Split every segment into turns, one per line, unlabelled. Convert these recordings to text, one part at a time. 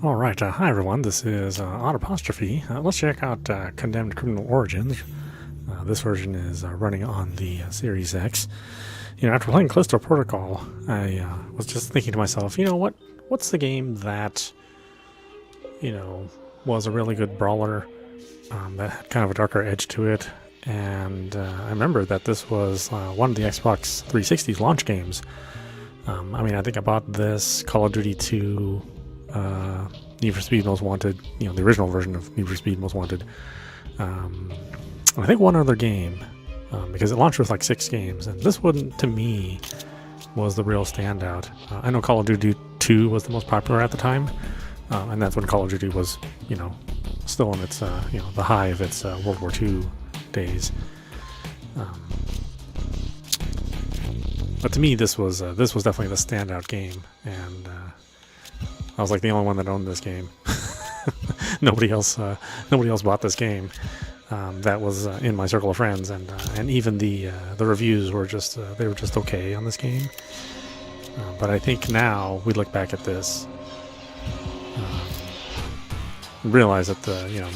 Alright, hi everyone, this is audap. Let's check out Condemned Criminal Origins. This version is running on the Series X. You know, after playing Callisto Protocol, I was just thinking to myself, you know, what's the game that, you know, was a really good brawler, that had kind of a darker edge to it, and I remember that this was one of the Xbox 360's launch games. I mean, I think I bought this, Call of Duty 2, Need for Speed Most Wanted, you know, the original version of Need for Speed Most Wanted. I think one other game, because it launched with like 6 games, and this one, to me, was the real standout. I know Call of Duty 2 was the most popular at the time, and that's when Call of Duty was, you know, still in its, you know, the high of its World War II days. But to me, this was definitely the standout game, and I was like the only one that owned this game. nobody else bought this game. That was in my circle of friends, and even the reviews were just they were just okay on this game. But I think now we look back at this, realize that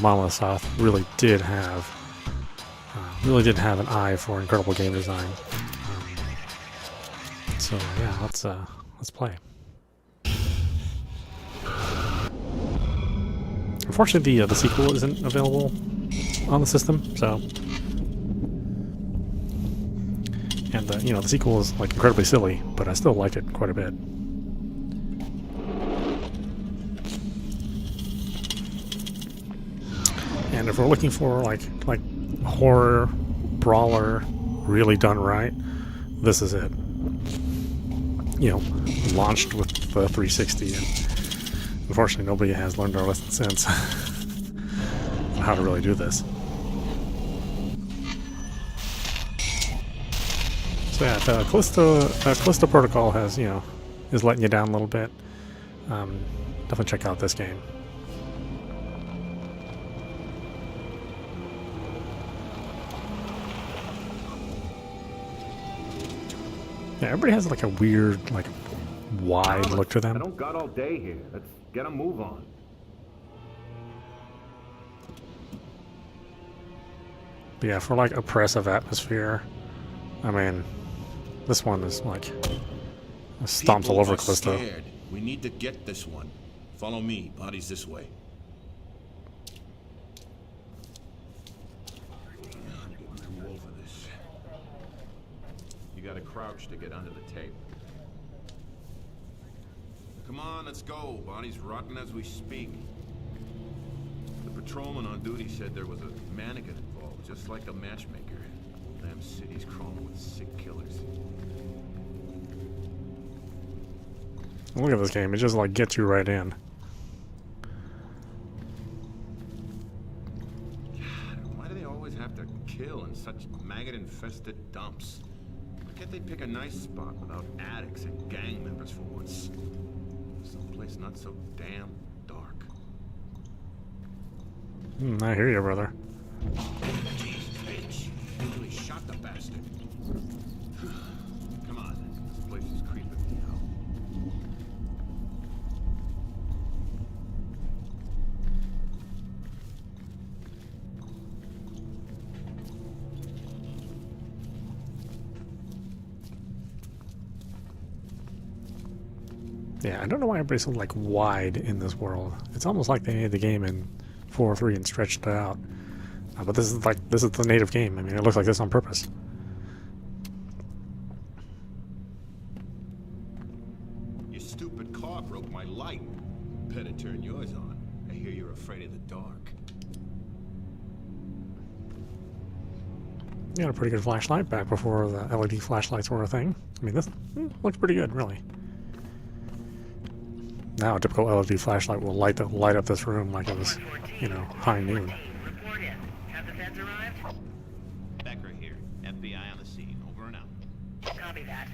Monolith Soft really did have an eye for incredible game design. So yeah, let's play. Unfortunately, the sequel isn't available on the system, so, and the sequel is like incredibly silly, but I still like it quite a bit. And if we're looking for like horror brawler really done right, this is it. You know, launched with the 360, and unfortunately nobody has learned our lesson since on how to really do this. So yeah, the Callisto Protocol has, is letting you down a little bit. Definitely check out this game. Yeah, everybody has like a weird, like, wide look to them.
I don't got all day here. Let's get a move on.
But yeah, for like oppressive atmosphere, I mean, this one is like stomps all over Callisto.
We need to get this one. Follow me. Body's this way.
You gotta crouch to get under the tape.
Come on, let's go. Body's rotting as we speak.
The patrolman on duty said there was a mannequin involved, just like a matchmaker. Damn city's crawling with sick killers.
Look at this game. It just like gets you right in.
God, why do they always have to kill in such maggot-infested dumps? Why can't they pick a nice spot without addicts and gang members for once? Someplace not so damn dark.
I hear you, brother.
Jesus, bitch. Really shot the bastard.
Come on, this place is creeping me out.
Yeah, I don't know why everybody's so like wide in this world. It's almost like they made the game in 403 and stretched it out. But this is the native game. I mean, it looks like this on purpose.
Your stupid car broke my light. Better turn yours on. I hear you're afraid of the dark.
You got a pretty good flashlight back before the LED flashlights were a thing. I mean, this looks pretty good, really. Now a typical LED flashlight will light up this room like it was, high noon.
Report in. Have the feds arrived?
Becker here. FBI on the scene. Over and out.
Copy that.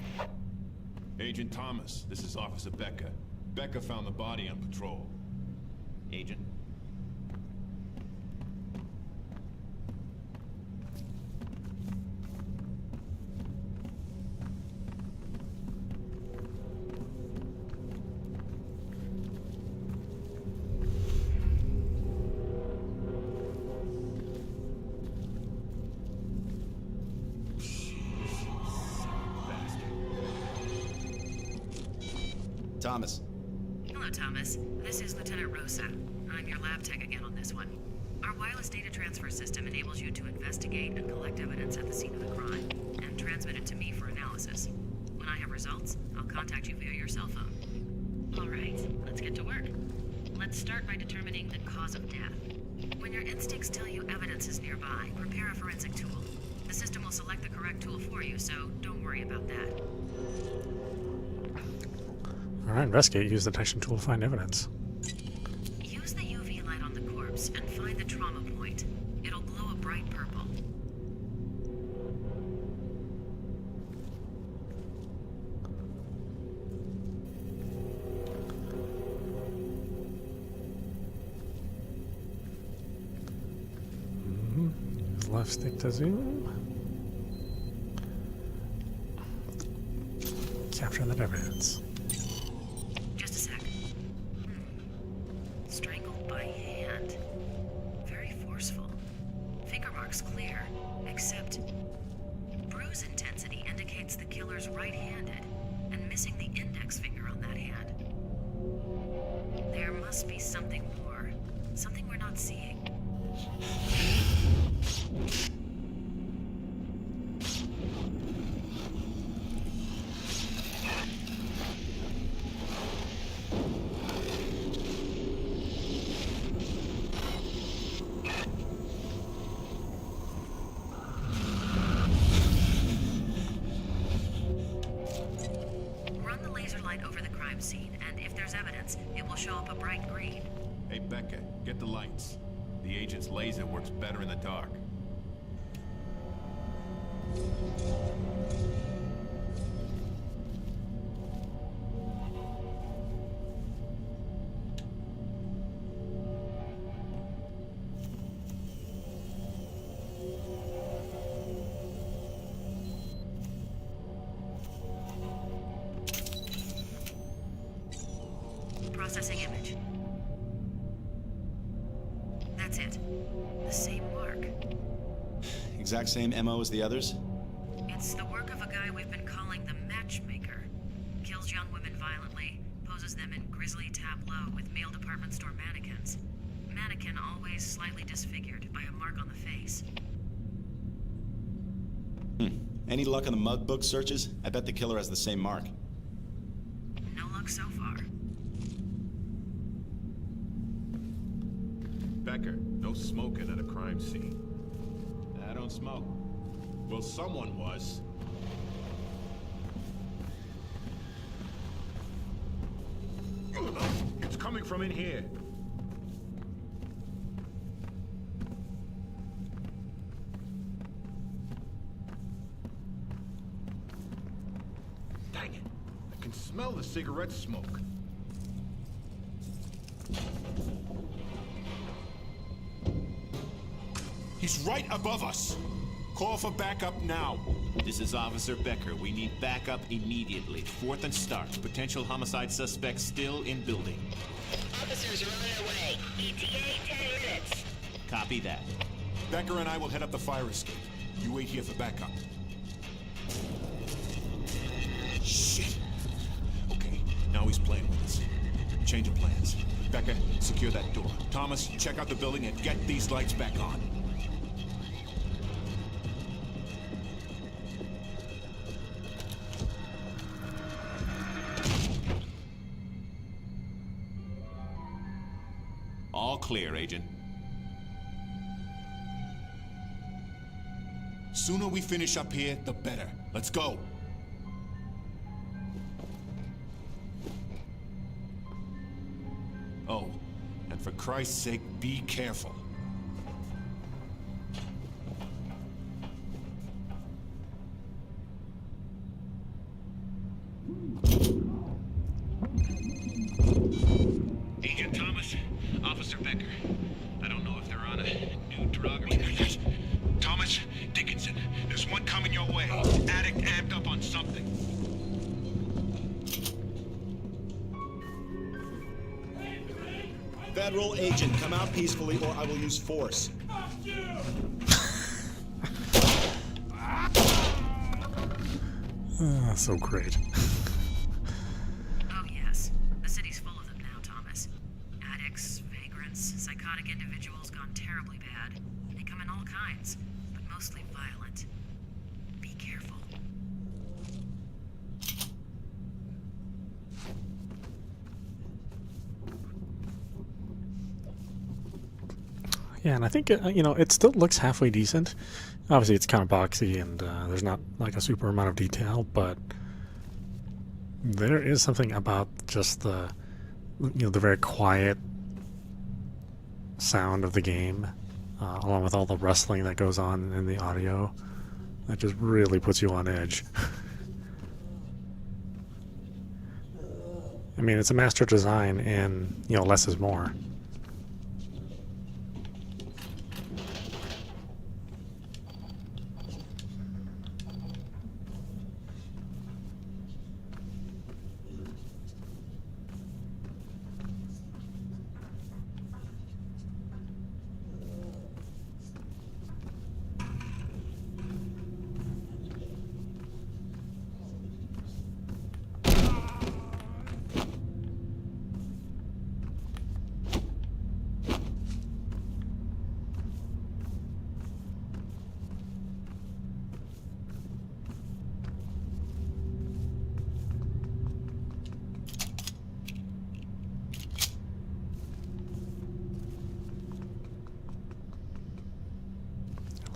Agent Thomas, this is Officer Becker. Becker found the body on patrol.
Agent.
Thomas.
Hello, Thomas. This is Lieutenant Rosa. I'm your lab tech again on this one. Our wireless data transfer system enables you to investigate and collect evidence at the scene of the crime, and transmit it to me for analysis. When I have results, I'll contact you via your cell phone. All right, let's get to work. Let's start by determining the cause of death. When your instincts tell you evidence is nearby, prepare a forensic tool. The system will select the correct tool for you, so don't worry about that.
Alright, investigate. Use the detection tool to find evidence.
Use the UV light on the corpse and find the trauma point. It'll glow a bright purple.
Use left stick to zoom. Capture that evidence.
Just a sec. Strangled by hand. Very forceful. Finger marks clear, except bruise intensity indicates the killer's right-handed and missing the index finger on that hand. There must be something more. Something we're not seeing. Run the laser light over the crime scene, and if there's evidence, it will show up a bright green.
Hey, Becca, get the lights. The agent's laser works better in the dark.
Processing image. That's it. The same mark.
Exact same MO as the others?
It's the work of a guy we've been calling the matchmaker. Kills young women violently, poses them in grisly tableau with male department store mannequins. Mannequin always slightly disfigured by a mark on the face.
Any luck on the mug book searches? I bet the killer has the same mark.
No luck so far.
Becker, no smoking at a crime scene.
I don't smoke.
Well, someone was. It's coming from in here. Dang it. I can smell the cigarette smoke.
He's right above us. Call for backup now.
This is Officer Becker. We need backup immediately. 4th and Stark. Potential homicide suspect still in building.
Officers are on their way. ETA 10 minutes.
Copy that.
Becker and I will head up the fire escape. You wait here for backup. Shit. Okay, now he's playing with us. Change of plans. Becker, secure that door. Thomas, check out the building and get these lights back on.
All clear, Agent.
Sooner we finish up here, the better. Let's go. Oh, and for Christ's sake, be careful.
Agent Thomas, Officer Becker. I don't know if they're on a new drug or...
Thomas, Dickinson, there's one coming your way. Addict amped up on something.
Federal agent, come out peacefully or I will use force.
So great.
Oh yes. psychotic individuals gone terribly bad. They come in all kinds, but mostly violent. Be careful.
Yeah, and I think it still looks halfway decent. Obviously, it's kind of boxy, and there's not like a super amount of detail, but there is something about just the the very quiet sound of the game, along with all the rustling that goes on in the audio, that just really puts you on edge. I mean, it's a master design, and less is more.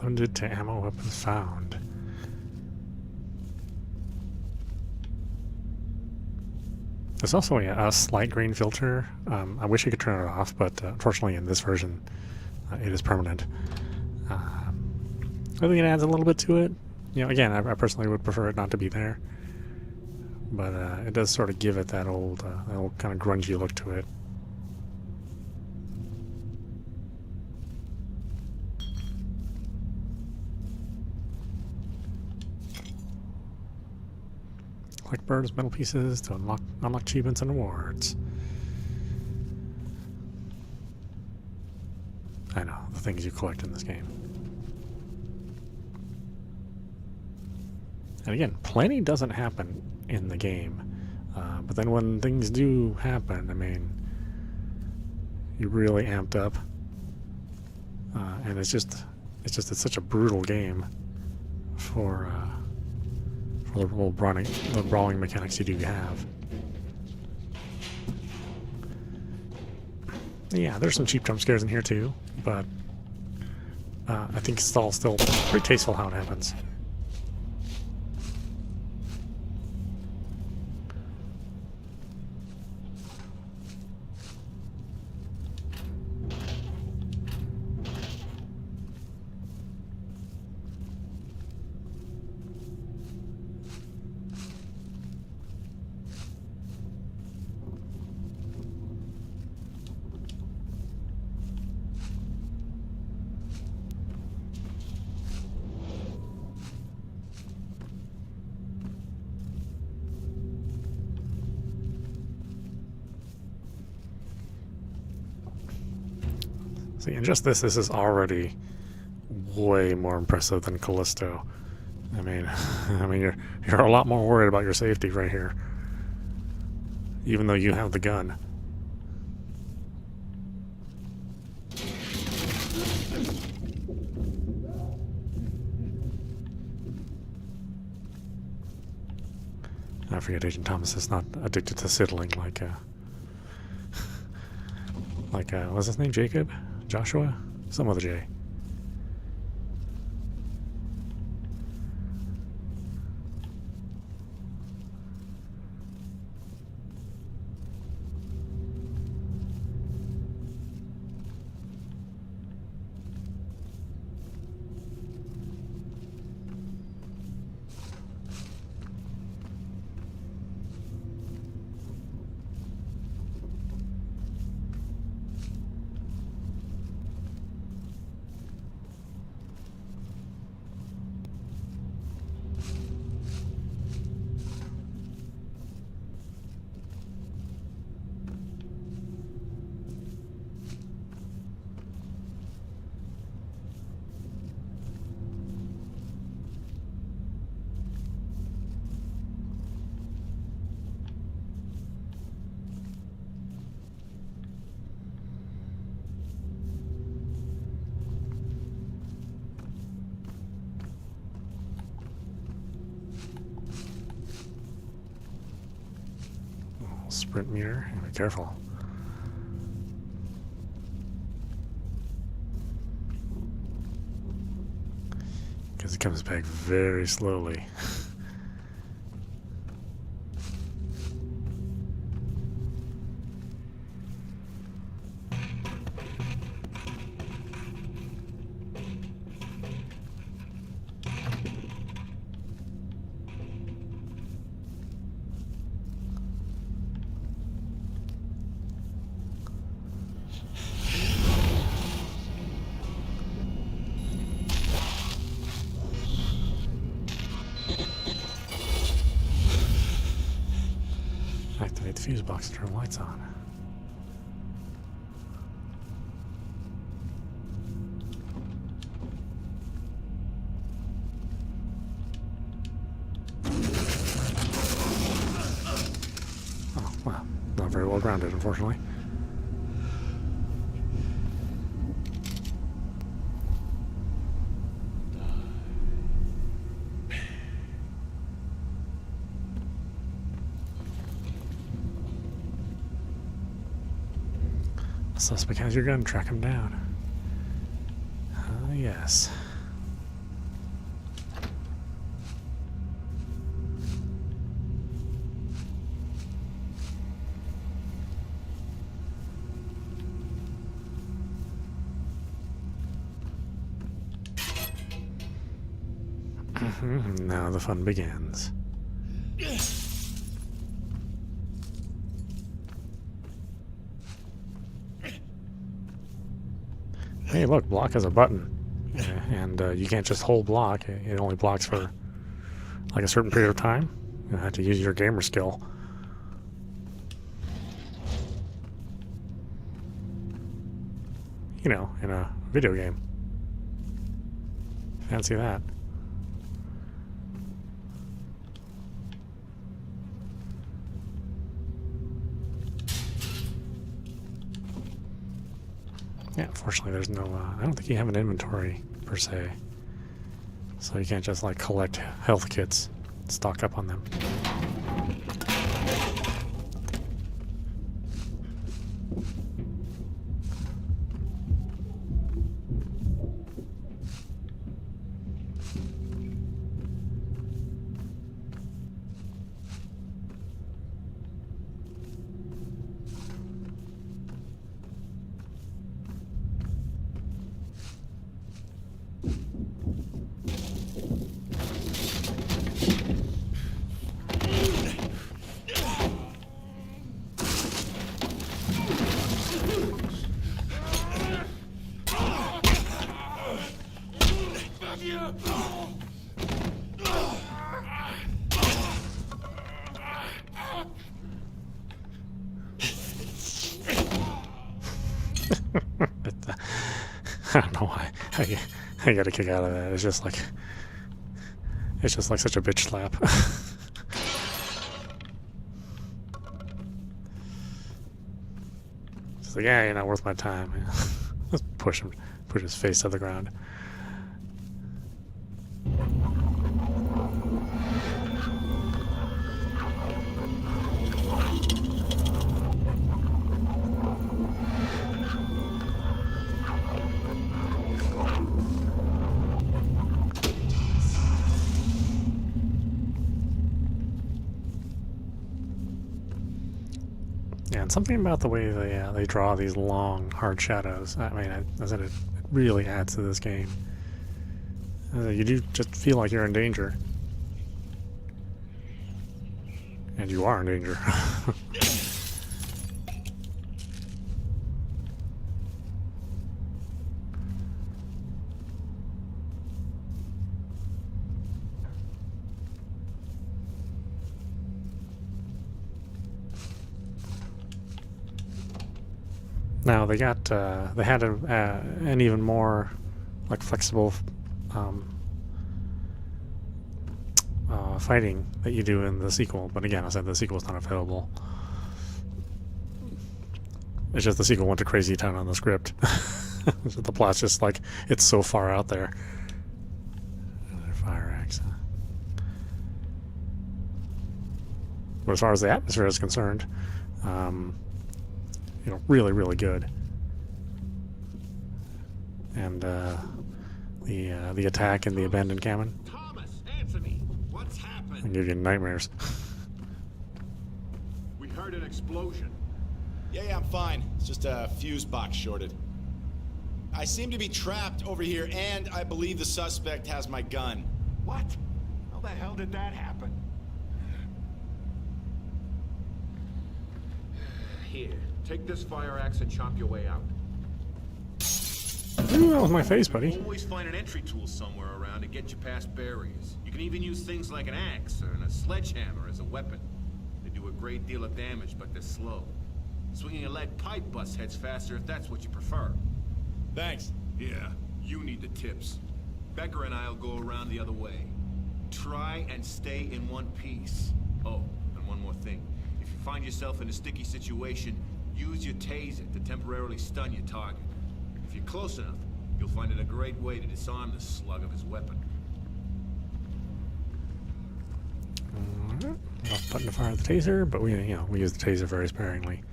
Limited to ammo weapons found. There's also a slight grain filter. I wish you could turn it off, but unfortunately in this version it is permanent. I think it adds a little bit to it. Again, I personally would prefer it not to be there, but it does sort of give it that old kind of grungy look to it. Collect birds, metal pieces to unlock achievements and awards. I know, the things you collect in this game. And again, plenty doesn't happen in the game. But then when things do happen, I mean, you're really amped up. And it's such a brutal game for the brawling mechanics you do have. Yeah, there's some cheap jump scares in here too, but I think it's all still pretty tasteful how it happens. See, and just this is already way more impressive than Callisto. I mean, you're a lot more worried about your safety right here, even though you have the gun. I forget Agent Thomas is not addicted to sidling like what's his name? Jacob? Joshua? Some other J. sprint meter. Be careful. Because it comes back very slowly. Activate the fuse box to turn the lights on. Oh, well, not very well grounded, unfortunately. Suspect has your gun, track him down. Yes. Now the fun begins. Hey, look, block has a button. And you can't just hold block. It only blocks for like a certain period of time. You have to use your gamer skill. You know, in a video game. Fancy that. Yeah, unfortunately there's no, I don't think you have an inventory, per se. So you can't just, like, collect health kits, stock up on them. I don't know why. I get a kick out of that. It's just like such a bitch slap. It's like, yeah, you're not worth my time. Just push his face to the ground. Yeah, and something about the way they draw these long, hard shadows. I mean, I said it really adds to this game. You do just feel like you're in danger. And you are in danger. Now they got they had an even more like flexible fighting that you do in the sequel, but again, I said the sequel is not available. It's just the sequel went to crazy town on the script. So the plot's just like it's so far out there. Another fire axe. But as far as the atmosphere is concerned, You know, really, really good. And the attack in the abandoned cabin,
Thomas, answer me. What's happened?
and give you nightmares.
We heard an explosion.
Yeah, I'm fine. It's just a fuse box shorted. I seem to be trapped over here, and I believe the suspect has my gun.
What? How the hell did that happen? Here, take this fire axe and chop your way out.
Ooh, that was my face, buddy.
Always find an entry tool somewhere around to get you past barriers. You can even use things like an axe or a sledgehammer as a weapon. They do a great deal of damage, but they're slow. Swinging a lead pipe busts heads faster if that's what you prefer.
Thanks.
Yeah, you need the tips. Becker and I'll go around the other way. Try and stay in one piece. Oh, and one more thing. If you find yourself in a sticky situation, use your taser to temporarily stun your target. If you're close enough, you'll find it a great way to disarm the slug of his weapon.
Alright. Off button to fire the taser, but we use the taser very sparingly.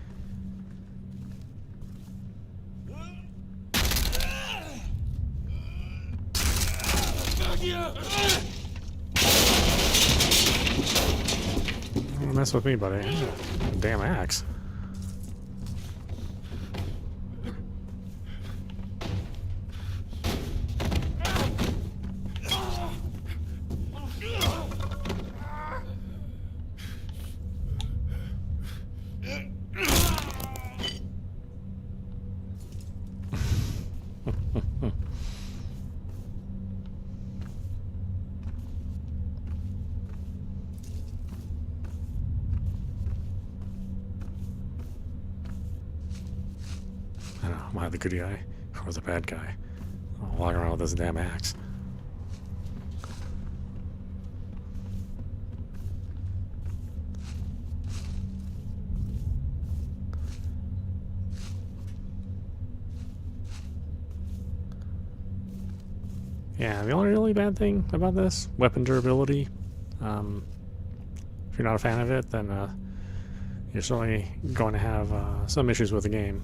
Don't mess with me, buddy. Damn axe. I don't know, am I the good guy or the bad guy? I'm walking around with this damn axe. Yeah, the only really bad thing about this, weapon durability. If you're not a fan of it, then you're certainly going to have some issues with the game.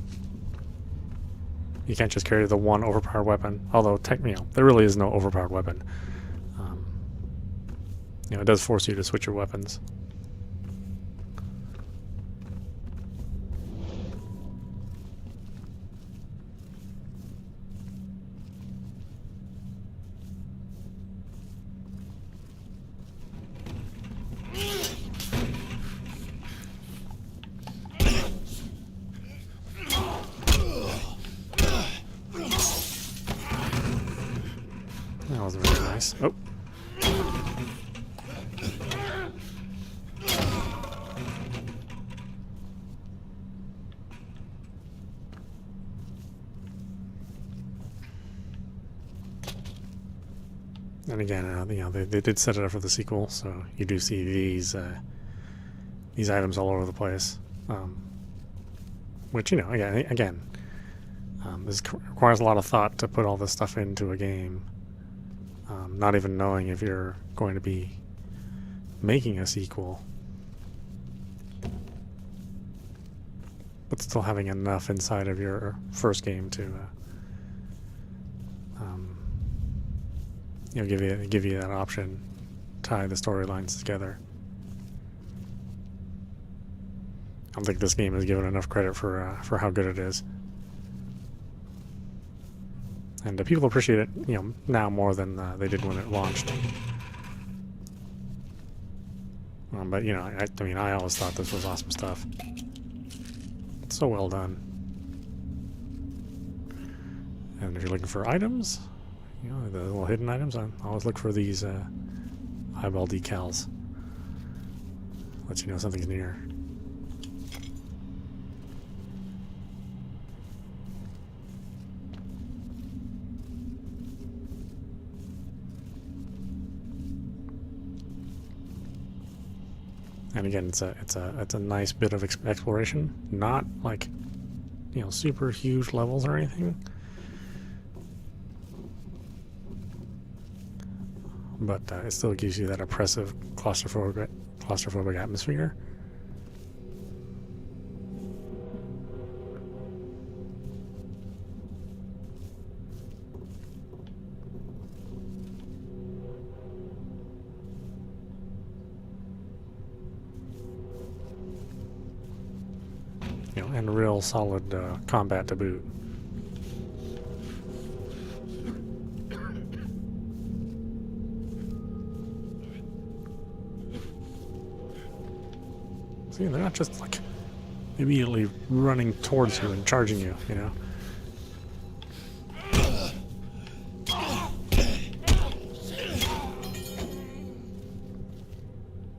You can't just carry the one overpowered weapon, although there really is no overpowered weapon. It does force you to switch your weapons. That wasn't very nice. Oh. And again, they did set it up for the sequel, so you do see these items all over the place. Which, again, this requires a lot of thought to put all this stuff into a game. Not even knowing if you're going to be making a sequel, but still having enough inside of your first game to give you that option, tie the storylines together. I don't think this game is given enough credit for how good it is. And people appreciate it, now more than they did when it launched. But I always thought this was awesome stuff. It's so well done. And if you're looking for items, the little hidden items, I always look for these eyeball decals. Lets you know something's near. And again, it's a nice bit of exploration. Not like, super huge levels or anything, but it still gives you that oppressive claustrophobic atmosphere. and real solid combat to boot. See, they're not just like immediately running towards you and charging you, you know.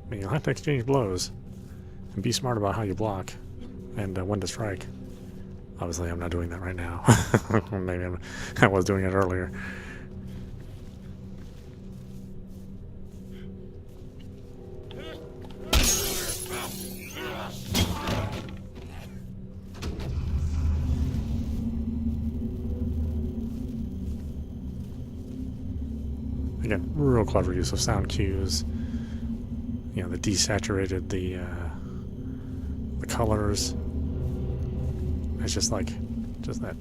I mean, you'll have to exchange blows and be smart about how you block and when to strike. Obviously, I'm not doing that right now. Maybe I was doing it earlier. Again, real clever use of sound cues. You know, the desaturated the colors. It's just like, just that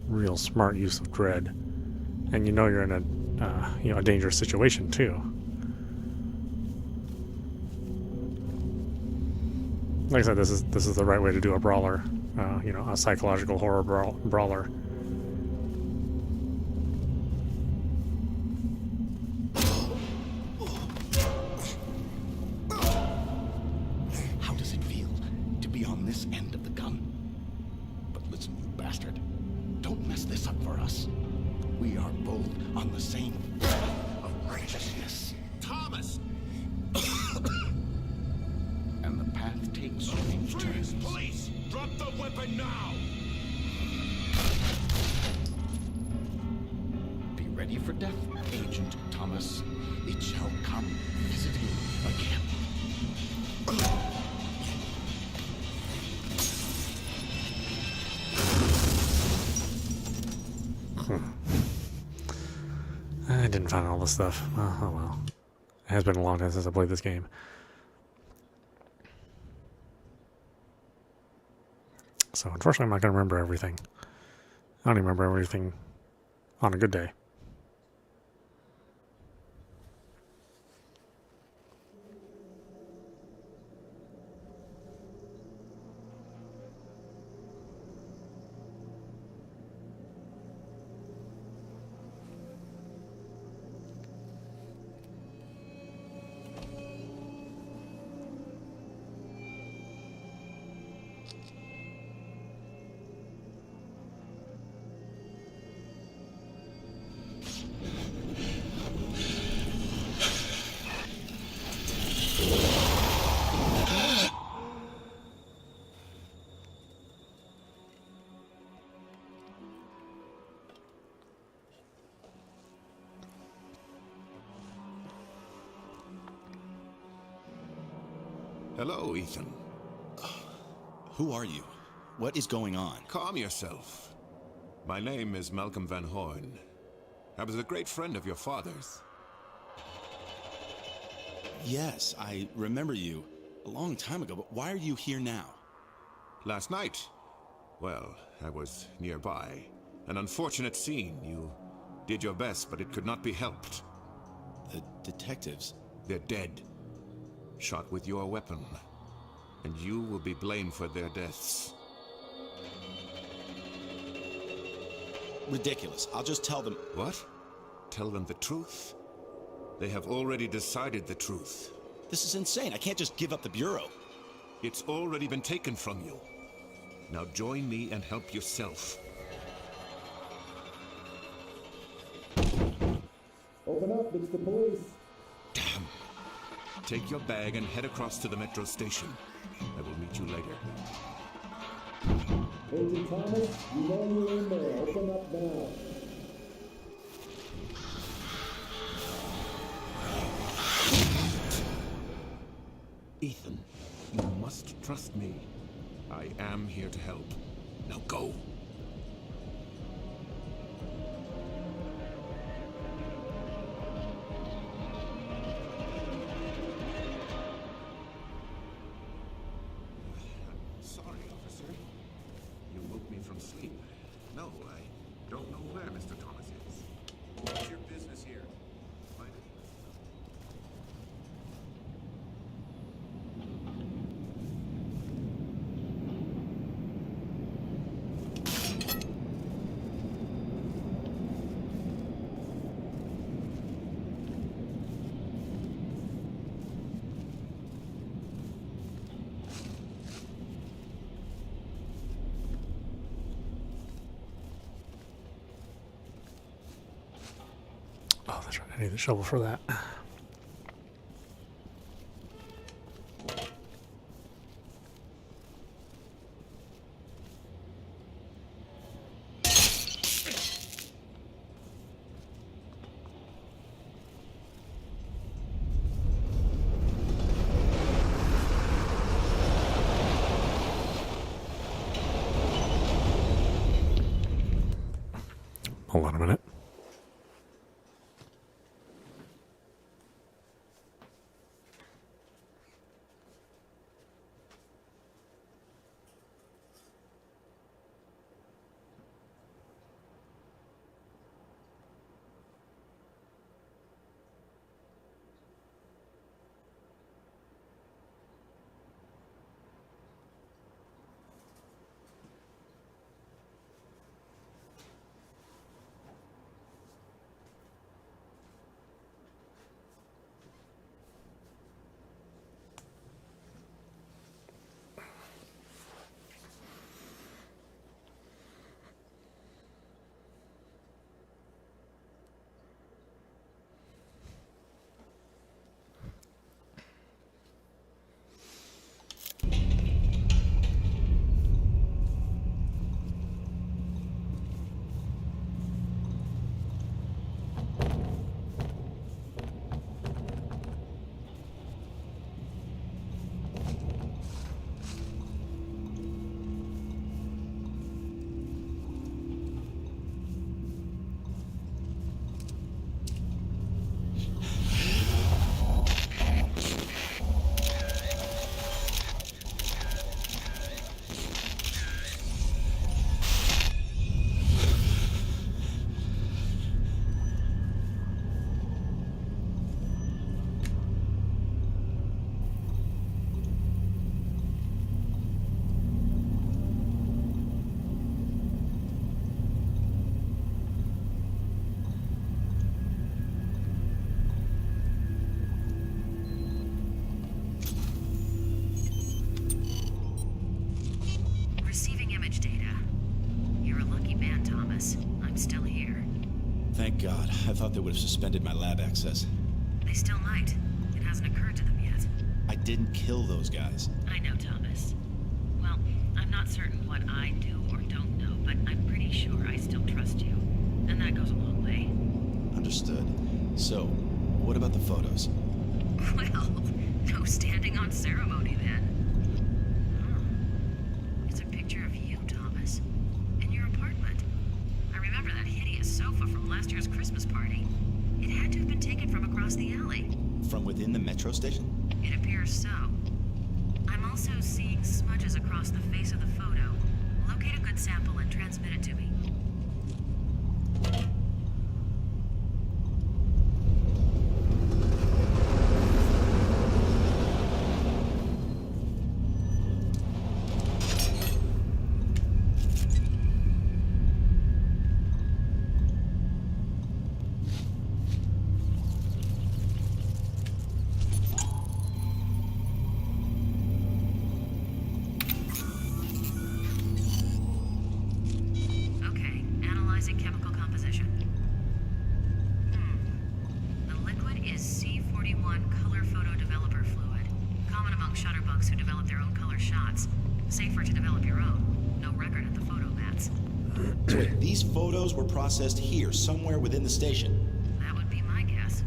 real smart use of dread, and you know you're in a you know, a dangerous situation too. Like I said, this is the right way to do a brawler. You know, a psychological horror brawler.
How does it feel to be on this end of the gun? But listen, you bastard. Don't mess this up for us. We are both on the same path of righteousness.
Thomas!
And the path takes strange turns.
Police! Drop the weapon now!
Be ready for death, Agent Thomas. It shall come visit you again.
I didn't find all this stuff. Oh well. It has been a long time since I played this game. So unfortunately I'm not going to remember everything. I don't even remember everything on a good day.
Hello, Ethan.
Who are you? What is going on?
Calm yourself. My name is Malcolm Van Horn. I was a great friend of your father's.
Yes, I remember you a long time ago, but why are you here now?
Last night, well, I was nearby. An unfortunate scene. You did your best, but it could not be helped.
The detectives.
They're dead. Shot with your weapon. And you will be blamed for their deaths.
Ridiculous. I'll just tell them.
What? Tell them the truth? They have already decided the truth.
This is insane. I can't just give up the Bureau.
It's already been taken from you. Now join me and help yourself.
Open up, it's the police.
Damn. Take your bag and head across to the metro station. I will meet you later.
Agent Thomas, you know you're in there. Open up now.
Ethan, you must trust me. I am here to help. Now go. Sorry, officer. You woke me from sleep. No, I don't know where Mr. Thomas is.
What's your business here?
Find it?
Oh, that's right. I need the shovel for that. Hold on a minute.
Receiving image data. You're a lucky man, Thomas. I'm still here.
Thank God. I thought they would have suspended my lab access.
They still might. It hasn't occurred to them yet.
I didn't kill those guys.
I know, Thomas. Well, I'm not certain what I do or don't know, but I'm pretty sure I still trust you. And that goes a long way.
Understood. So, what about the photos?
Well, no standing on ceremony then. It's a picture of you, Thomas, in your apartment. I remember that hideous sofa from last year's Christmas party. It had to have been taken from across the alley.
From within the metro station?
It appears so. I'm also seeing smudges across the face of the photo. Locate a good sample and transmit it to me. Okay, analyzing chemical composition. The liquid is C41 color photo developer fluid. Common among shutterbugs who develop their own color shots. Safer to develop your own. No record at the photo mats.
So wait, these photos were processed here, somewhere within the station.
That would be my guess.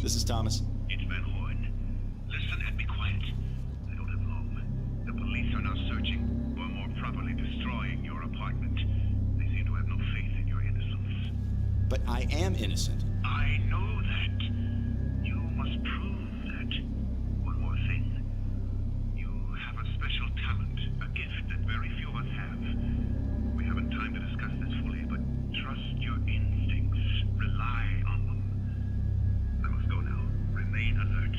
This is Thomas.
It's Van Horn. Listen and be quiet. I don't have long. The police are now searching, or more properly destroying your apartment. They seem to have no faith in your innocence.
But I am innocent.
I know that. You must prove that. One more thing. You have a special talent, a gift that very few of us have. We haven't time to discuss this fully, but trust your instincts. Rely on them. I must go now. Remain alert.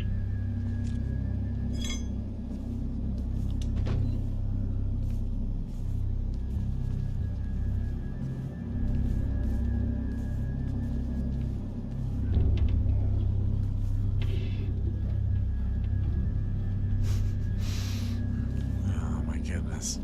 Oh my goodness.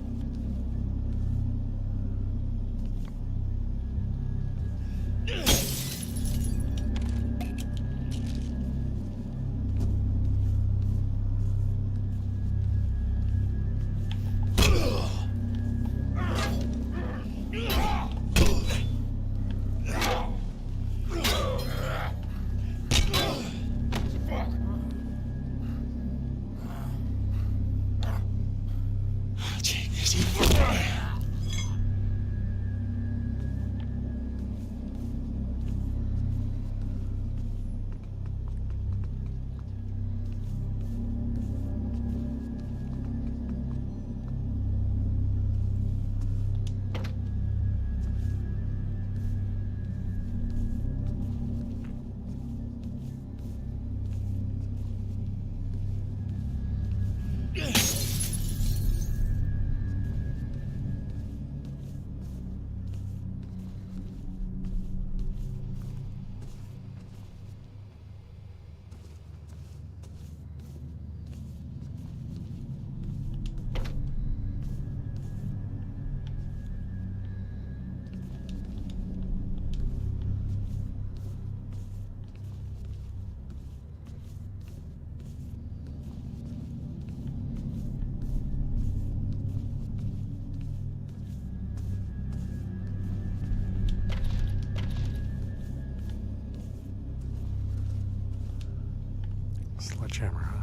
Sledgehammer, huh?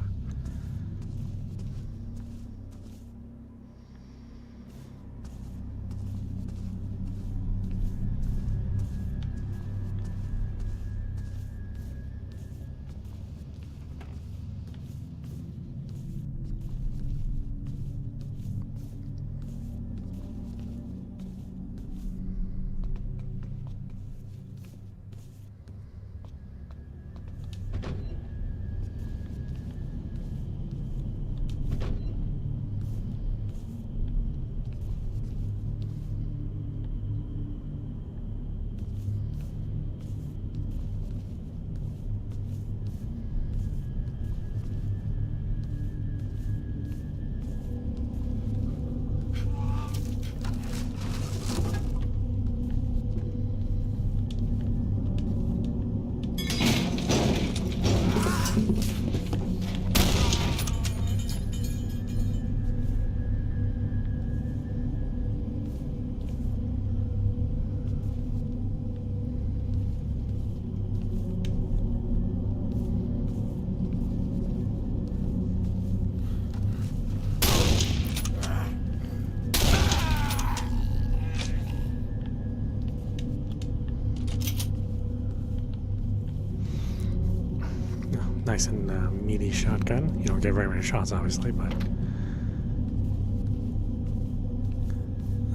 Nice and meaty shotgun. You don't get very many shots, obviously, but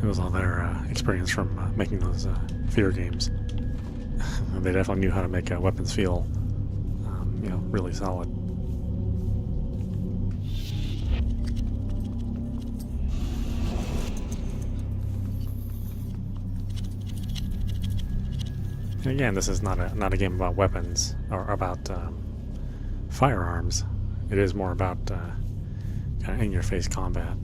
it was all their experience from making those fear games. They definitely knew how to make weapons feel, really solid. And again, this is not a game about weapons or about firearms. It is more about kind of in-your-face combat.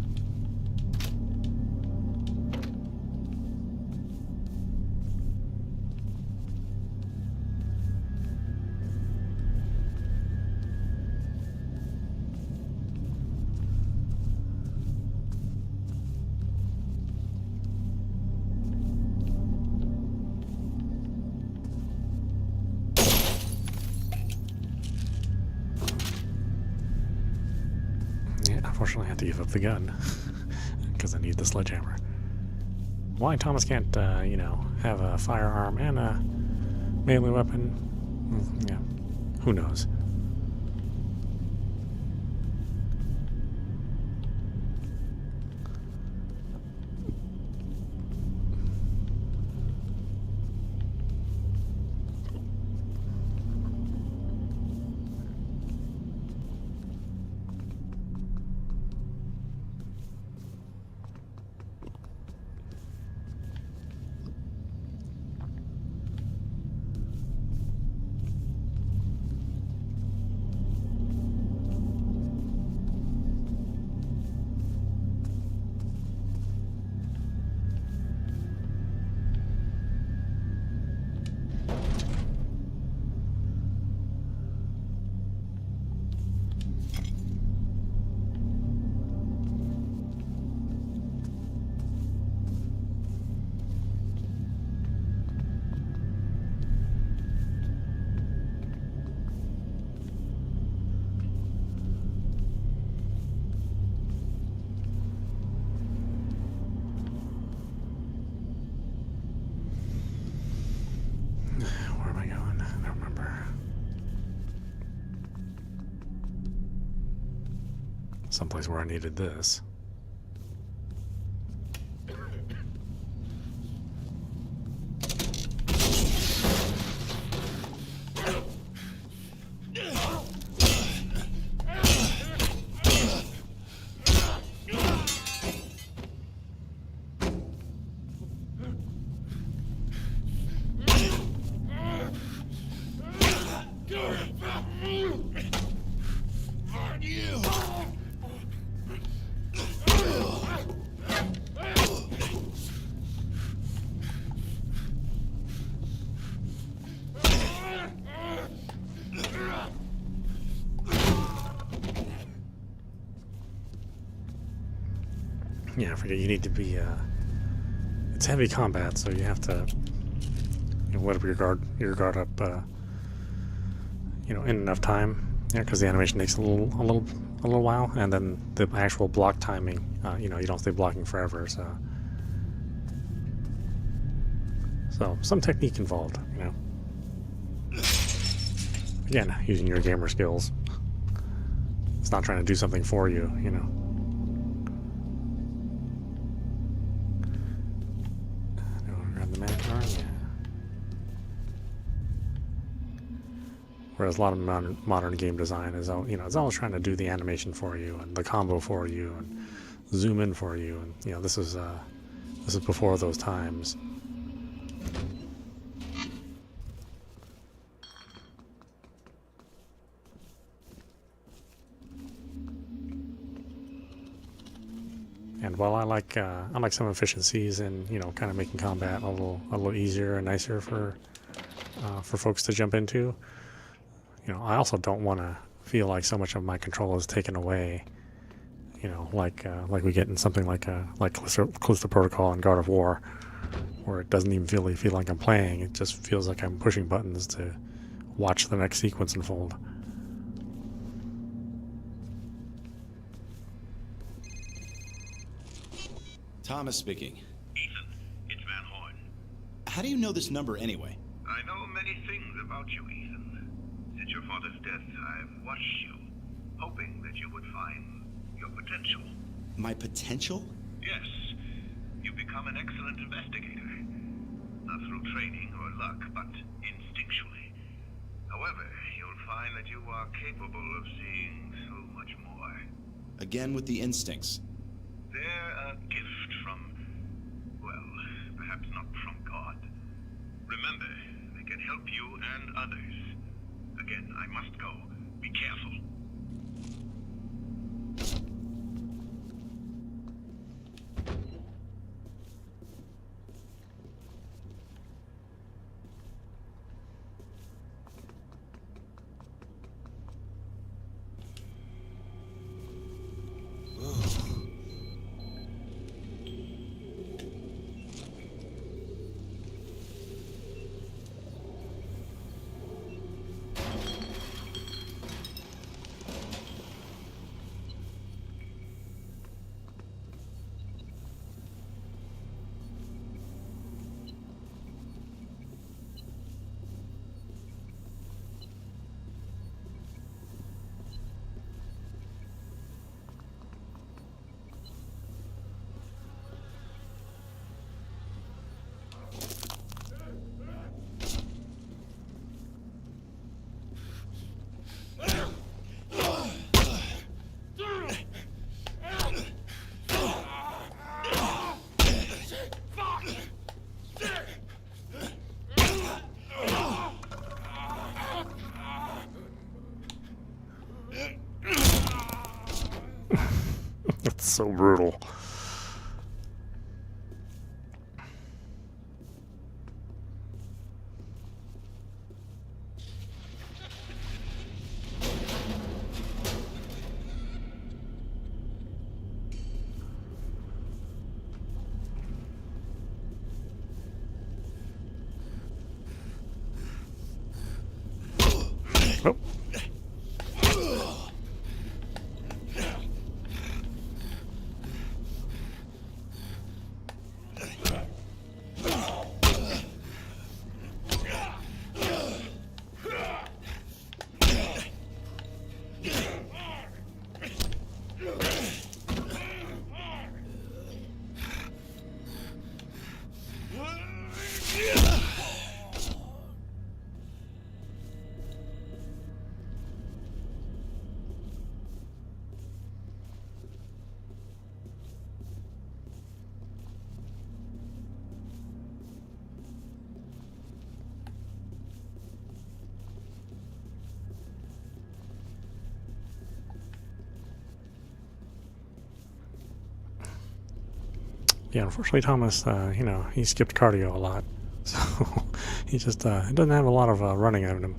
unfortunately, I have to give up the gun because I need the sledgehammer. Why Thomas can't, you know, have a firearm and a melee weapon? Yeah, who knows? Where am I going? I don't remember. Someplace where I needed this. Yeah, I forget. You need to be. It's heavy combat, so you have to, you know, let up your guard up, you know, in enough time. Yeah, because the animation takes a little while, and then the actual block timing. You know, you don't stay blocking forever, so some technique involved. You know, again, using your gamer skills. It's not trying to do something for you. You know. The Manticore, yeah. Whereas a lot of modern game design is, you know, it's always trying to do the animation for you and the combo for you and zoom in for you, and you know, this is before those times. And while I like some efficiencies and, you know, kind of making combat a little easier and nicer for folks to jump into, you know, I also don't want to feel like so much of my control is taken away. You know, like we get in something like Callisto Protocol and God of War, where it doesn't even really feel like I'm playing. It just feels like I'm pushing buttons to watch the next sequence unfold.
Thomas speaking.
Ethan, it's Van Horn.
How do you know this number anyway?
I know many things about you, Ethan. Since your father's death, I've watched you, hoping that you would find your potential.
My potential?
Yes, you've become an excellent investigator. Not through training or luck, but instinctually. However, you'll find that you are capable of seeing so much more.
Again with the instincts.
They're a gift from, well, perhaps not from God. Remember, they can help you and others. Again, I must go. Be careful.
so brutal. Oh. Yeah, unfortunately, Thomas, you know, he skipped cardio a lot, so he just doesn't have a lot of running out of him.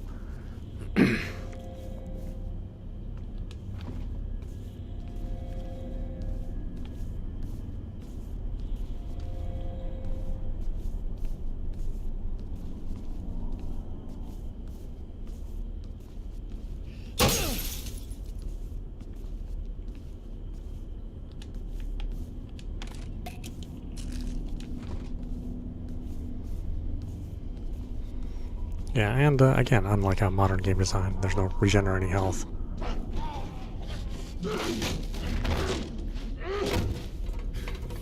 Yeah, and again, unlike a modern game design, there's no regenerating health.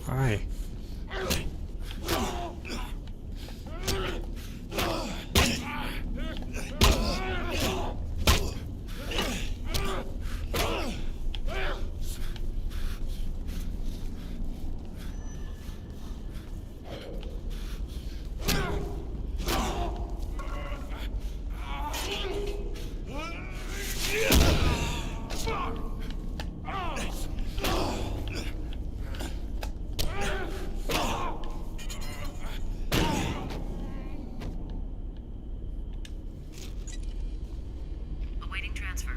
Aye.
Awaiting transfer.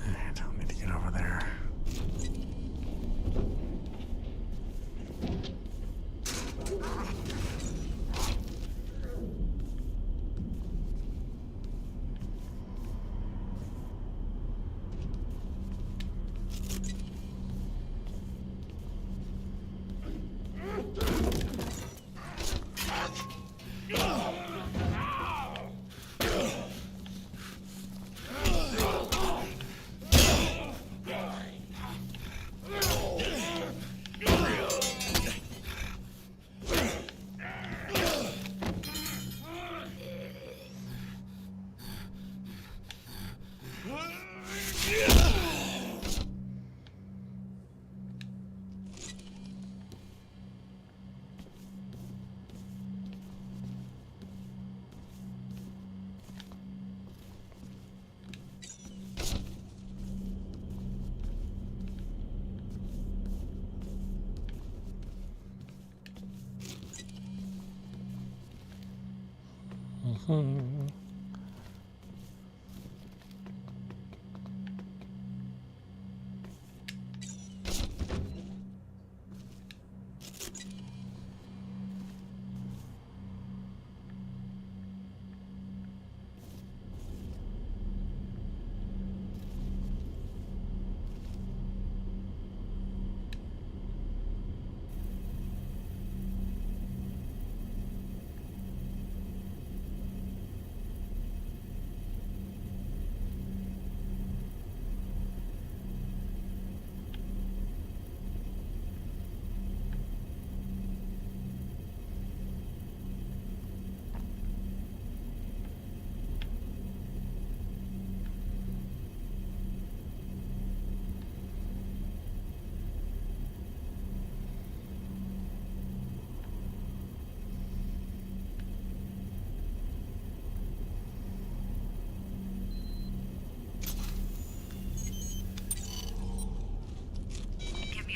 I don't need to get over there.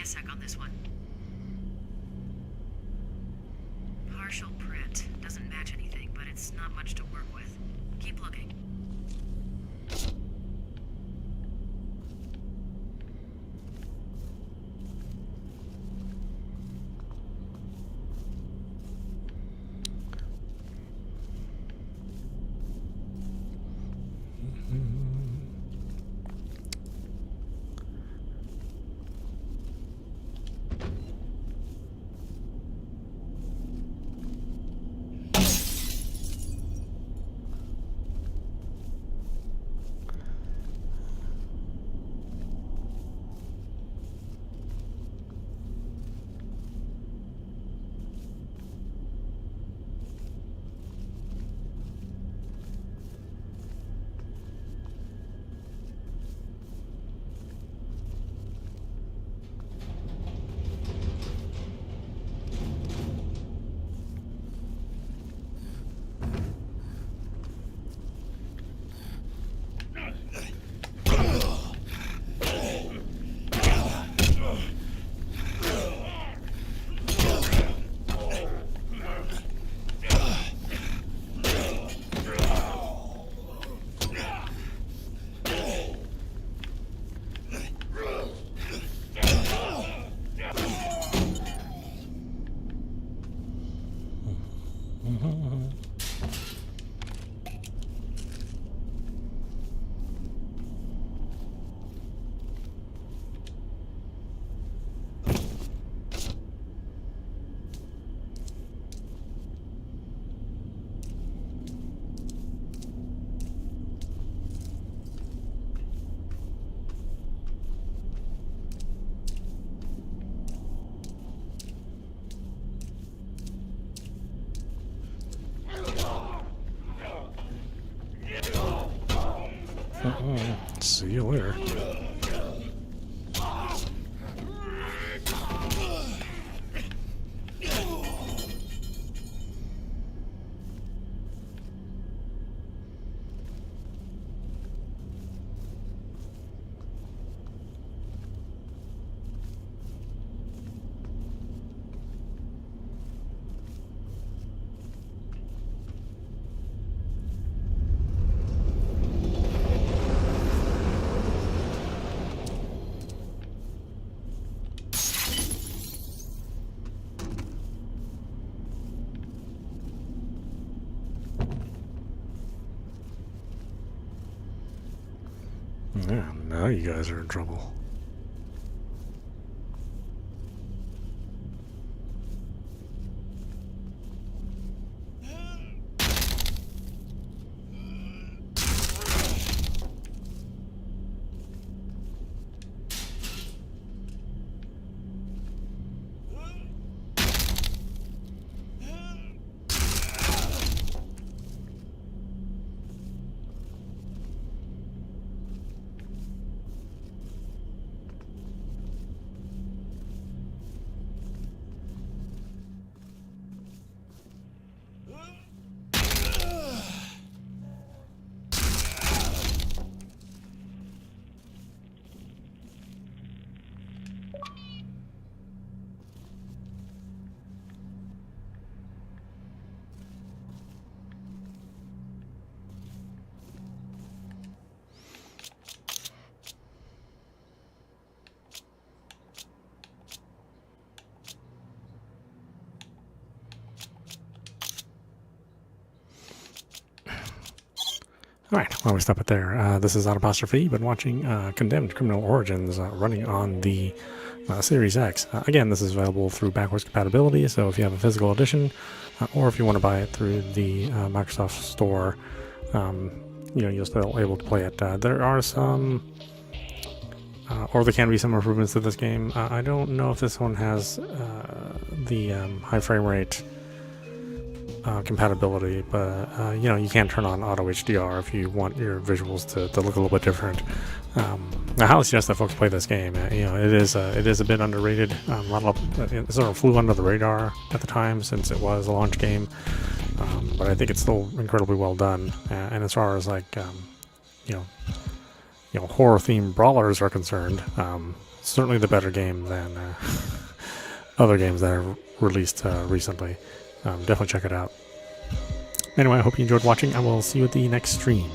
sec on this one. Partial print. Doesn't match anything, but it's not much to work with. Keep looking.
See you later. Yeah, now you guys are in trouble. Alright, while we stop it there, this is audap. You've been watching Condemned Criminal Origins running on the Series X. Again, this is available through backwards compatibility, so if you have a physical edition, or if you want to buy it through the Microsoft Store, you're still able to play it. There are some, or there can be some improvements to this game. I don't know if this one has the high frame rate compatibility, but you can turn on auto HDR if you want your visuals to look a little bit different. I highly suggest that folks play this game. It is a bit underrated. It sort of flew under the radar at the time since it was a launch game, but I think it's still incredibly well done. And as far as like horror themed brawlers are concerned, certainly the better game than other games that are released recently. Definitely check it out. Anyway, I hope you enjoyed watching. I will see you at the next stream.